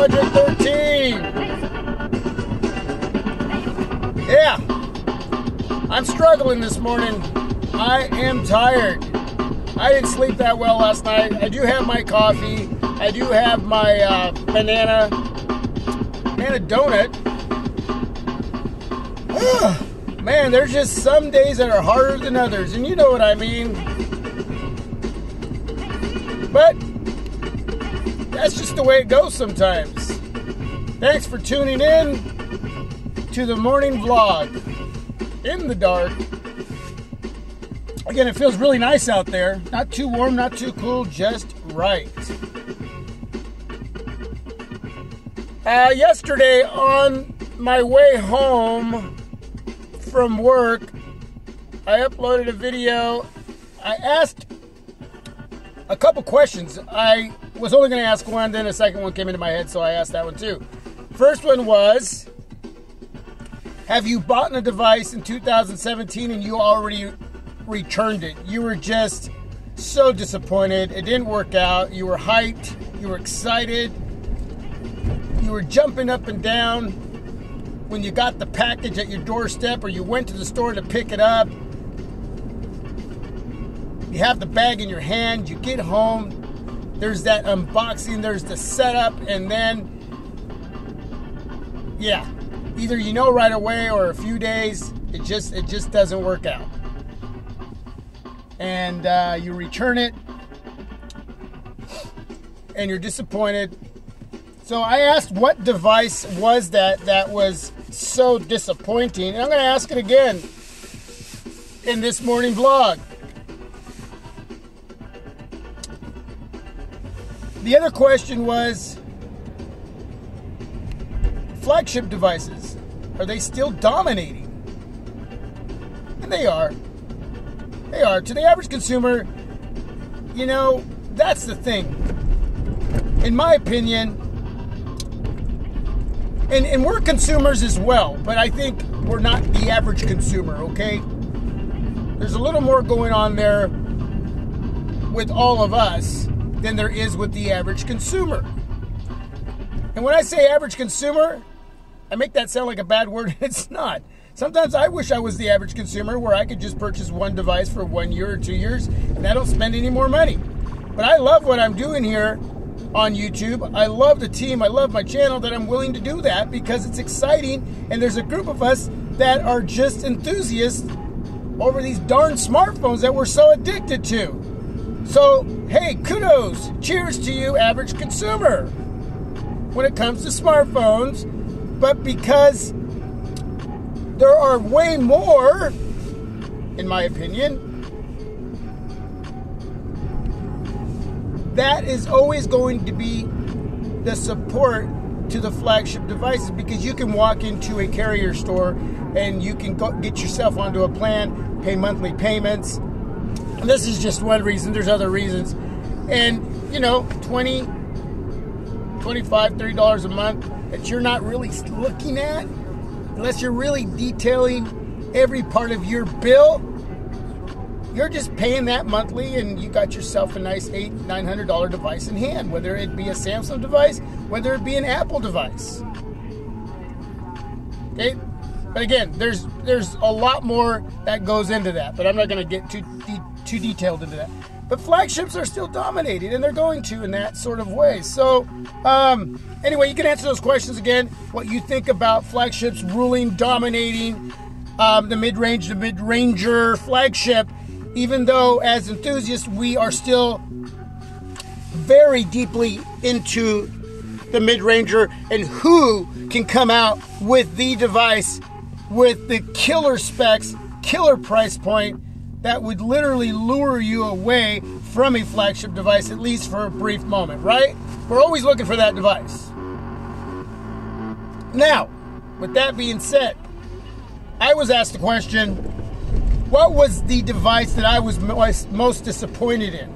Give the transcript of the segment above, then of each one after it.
Project 13. Yeah, I'm struggling this morning. I am tired. I didn't sleep that well last night. I do have my coffee. I do have my banana donut. Man, there's just some days that are harder than others, and you know what I mean. But that's just the way it goes sometimes. Thanks for tuning in to the morning vlog in the dark. Again, it feels really nice out there. Not too warm, not too cool, just right. Yesterday on my way home from work, I uploaded a video. I asked a couple questions. I was only going to ask one, then a second one came into my head, so I asked that one too. First one was, have you bought a device in 2017 and you already returned it? You were just so disappointed. It didn't work out. You were hyped. You were excited. You were jumping up and down when you got the package at your doorstep, or you went to the store to pick it up. You have the bag in your hand. You get home. There's that unboxing. There's the setup. And then, yeah, either you know right away or a few days, it just doesn't work out. And you return it, and you're disappointed. So I asked what device was that was so disappointing, and I'm going to ask it again in this morning vlog. The other question was, flagship devices, are they still dominating? And they are. They are. To the average consumer, you know, that's the thing. In my opinion, and we're consumers as well, but I think we're not the average consumer, okay? There's a little more going on there with all of us than there is with the average consumer. And when I say average consumer, I make that sound like a bad word. It's not. Sometimes I wish I was the average consumer where I could just purchase one device for 1 year or 2 years and I don't spend any more money. But I love what I'm doing here on YouTube. I love the team. I love my channel that I'm willing to do that because it's exciting, and there's a group of us that are just enthusiasts over these darn smartphones that we're so addicted to. So, hey, kudos. Cheers to you, average consumer, when it comes to smartphones. But because there are way more, in my opinion, that is always going to be the support to the flagship devices, because you can walk into a carrier store and you can go get yourself onto a plan, pay monthly payments. And this is just one reason. There's other reasons. And, you know, $20, $25, $30 a month that you're not really looking at, unless you're really detailing every part of your bill. You're just paying that monthly, and you got yourself a nice $800, $900 device in hand, whether it be a Samsung device, whether it be an Apple device. Okay? But again, there's a lot more that goes into that, but I'm not going to get too detailed into that. But flagships are still dominating, and they're going to in that sort of way. So, anyway, you can answer those questions again. What you think about flagships ruling, dominating, the mid-range, the mid-ranger flagship, even though as enthusiasts we are still very deeply into the mid-ranger, and who can come out with the device with the killer specs, killer price point that would literally lure you away from a flagship device, at least for a brief moment, right? We're always looking for that device. Now, with that being said, I was asked the question, what was the device that I was most disappointed in?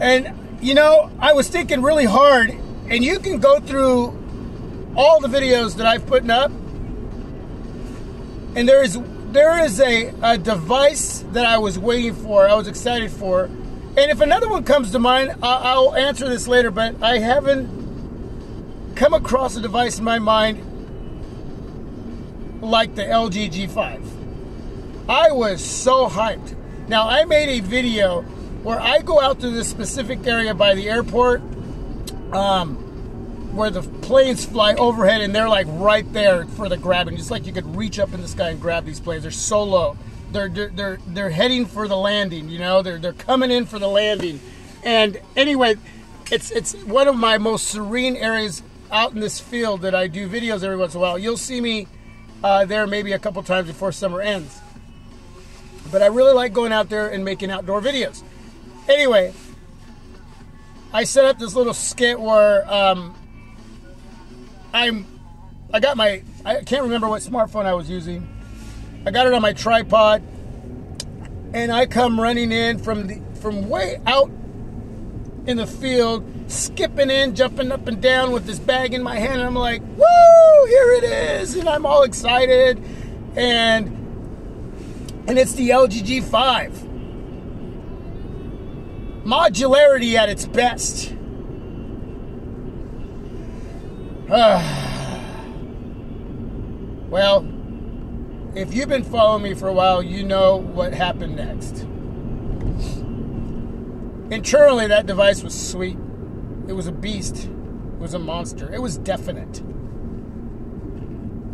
And, you know, I was thinking really hard, and you can go through all the videos that I've put up, and there is a device that I was waiting for, I was excited for, and if another one comes to mind, I'll answer this later, but I haven't come across a device in my mind like the LG G5. I was so hyped. Now, I made a video where I go out to this specific area by the airport where the planes fly overhead, and they're like right there for the grabbing. Just like you could reach up in the sky and grab these planes. They're so low. They're heading for the landing, you know. They're coming in for the landing. And anyway, it's one of my most serene areas out in this field that I do videos every once in a while. You'll see me there maybe a couple times before summer ends. But I really like going out there and making outdoor videos. Anyway, I set up this little skit where I can't remember what smartphone I was using. I got it on my tripod, and I come running in from way out in the field, skipping in, jumping up and down with this bag in my hand, and I'm like, woo, here it is, and I'm all excited, and it's the LG G5. Modularity at its best. Well, if you've been following me for a while, you know what happened next. Internally, that device was sweet. It was a beast. It was a monster. It was definite.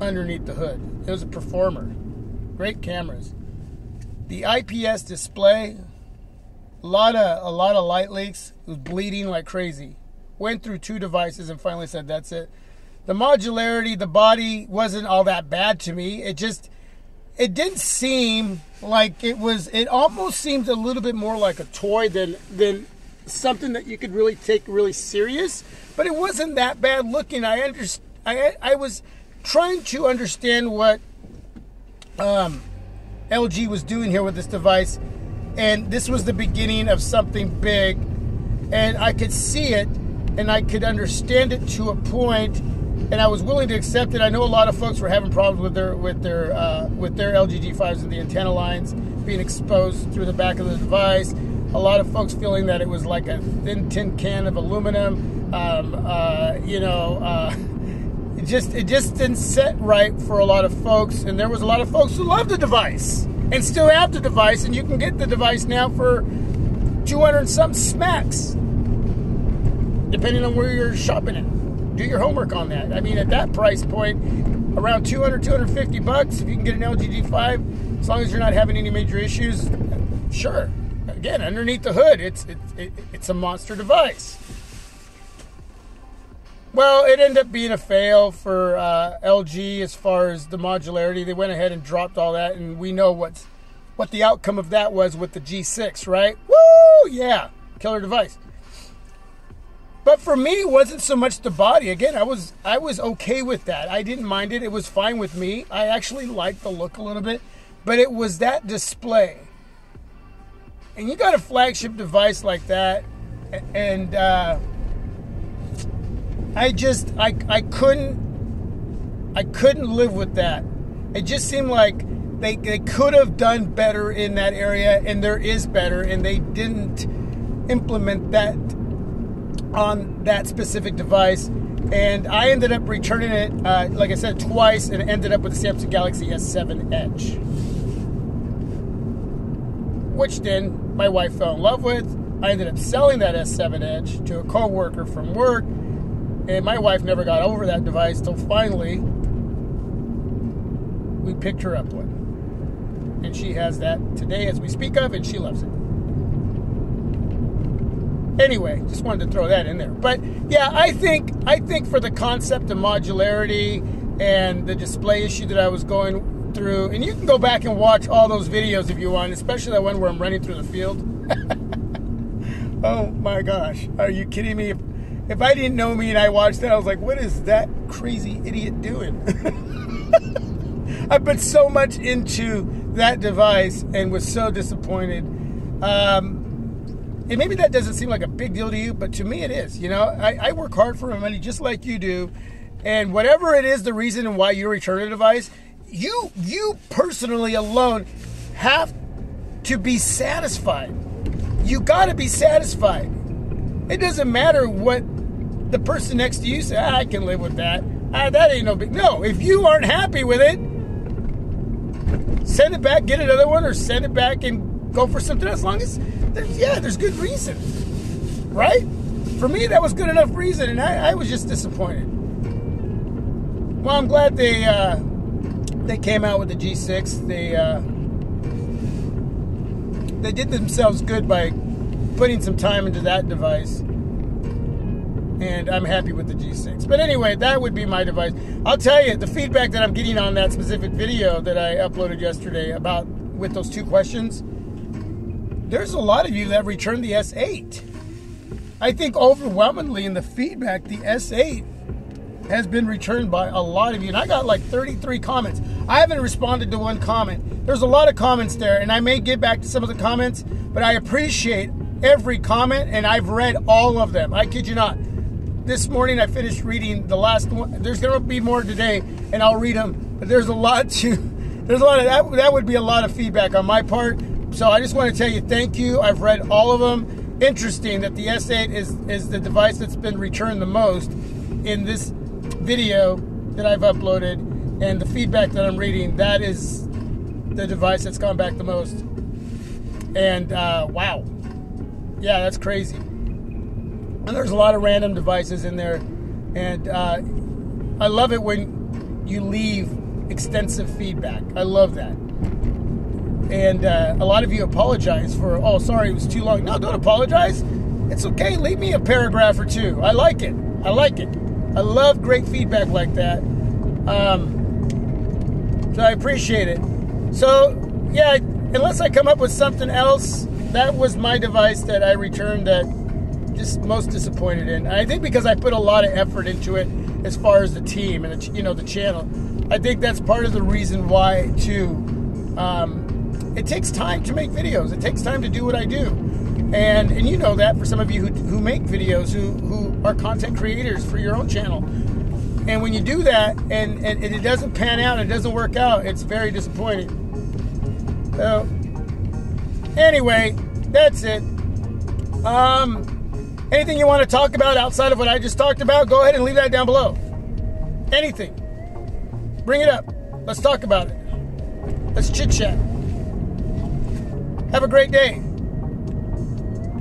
Underneath the hood, it was a performer. Great cameras. The IPS display, a lot of light leaks. It was bleeding like crazy. Went through 2 devices and finally said, that's it. The modularity, the body wasn't all that bad to me. It didn't seem like it was, it almost seemed a little bit more like a toy than something that you could really take really serious. But it wasn't that bad looking. I was trying to understand what LG was doing here with this device, and this was the beginning of something big, and I could see it, and I could understand it to a point, and I was willing to accept it. I know a lot of folks were having problems with their LG G5s and the antenna lines being exposed through the back of the device. A lot of folks feeling that it was like a thin tin can of aluminum. It just didn't set right for a lot of folks, and there was a lot of folks who loved the device and still have the device, and you can get the device now for 200 and some smacks, depending on where you're shopping it. Do your homework on that. I mean, at that price point, around 200, 250 bucks, if you can get an LG G5, as long as you're not having any major issues, sure. Again, underneath the hood, it's a monster device. Well, it ended up being a fail for LG as far as the modularity. They went ahead and dropped all that, and we know what the outcome of that was with the G6, right? Woo! Yeah, killer device. But for me, it wasn't so much the body. Again, I was okay with that. I didn't mind it. It was fine with me. I actually liked the look a little bit, but it was that display. And you got a flagship device like that, and I couldn't live with that. It just seemed like they could have done better in that area, and there is better, and they didn't implement that on that specific device. And I ended up returning it, like I said, twice, and ended up with the Samsung Galaxy S7 Edge, which then my wife fell in love with. I ended up selling that S7 Edge to a co-worker from work, and my wife never got over that device till finally we picked her up one. And she has that today as we speak of, and she loves it. Anyway, just wanted to throw that in there. But yeah, I think for the concept of modularity and the display issue that I was going through, and you can go back and watch all those videos if you want, especially that one where I'm running through the field. Oh my gosh, are you kidding me? If I didn't know me and I watched that, I was like, what is that crazy idiot doing? I put so much into that device and was so disappointed. And maybe that doesn't seem like a big deal to you, but to me it is. You know, I work hard for my money just like you do. And whatever it is, the reason why you return a device, you personally alone have to be satisfied. You got to be satisfied. It doesn't matter what the person next to you say, I can live with that. That ain't no big... No, if you aren't happy with it, send it back, get another one, or send it back and go for something else. As long as, there's good reason. Right? For me, that was good enough reason, and I was just disappointed. Well, I'm glad they came out with the G6. They did themselves good by putting some time into that device. And I'm happy with the G6. But anyway, that would be my device. I'll tell you, the feedback that I'm getting on that specific video that I uploaded yesterday with those 2 questions, there's a lot of you that returned the S8. I think overwhelmingly in the feedback, the S8 has been returned by a lot of you. And I got like 33 comments. I haven't responded to one comment. There's a lot of comments there, and I may get back to some of the comments, but I appreciate every comment, and I've read all of them. I kid you not. This morning I finished reading the last one. There's going to be more today, and I'll read them. But there's a lot of that would be a lot of feedback on my part. So I just want to tell you thank you. I've read all of them. Interesting that the S8 is the device that's been returned the most in this video that I've uploaded, and the feedback that I'm reading, that is the device that's gone back the most. And wow, yeah, that's crazy. And there's a lot of random devices in there, and I love it when you leave extensive feedback. I love that. And a lot of you apologize for, oh, sorry, it was too long. No, don't apologize. It's okay. Leave me a paragraph or 2. I like it. I like it. I love great feedback like that. So I appreciate it. So, yeah, unless I come up with something else, that was my device that I returned that just most disappointed in. I think because I put a lot of effort into it as far as the team and the channel. I think that's part of the reason why too. It takes time to make videos. It takes time to do what I do, and you know that for some of you who make videos, who are content creators for your own channel. And when you do that and it doesn't pan out, it doesn't work out, it's very disappointing. So anyway, that's it. Anything you want to talk about outside of what I just talked about, go ahead and leave that down below. Anything. Bring it up. Let's talk about it. Let's chit-chat. Have a great day.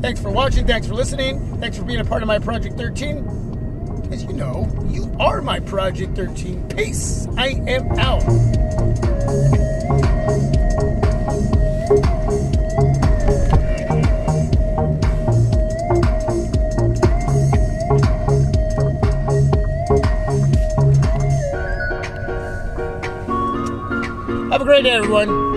Thanks for watching. Thanks for listening. Thanks for being a part of my Project 13. As you know, you are my Project 13. Peace. I am out. Have a great day, everyone.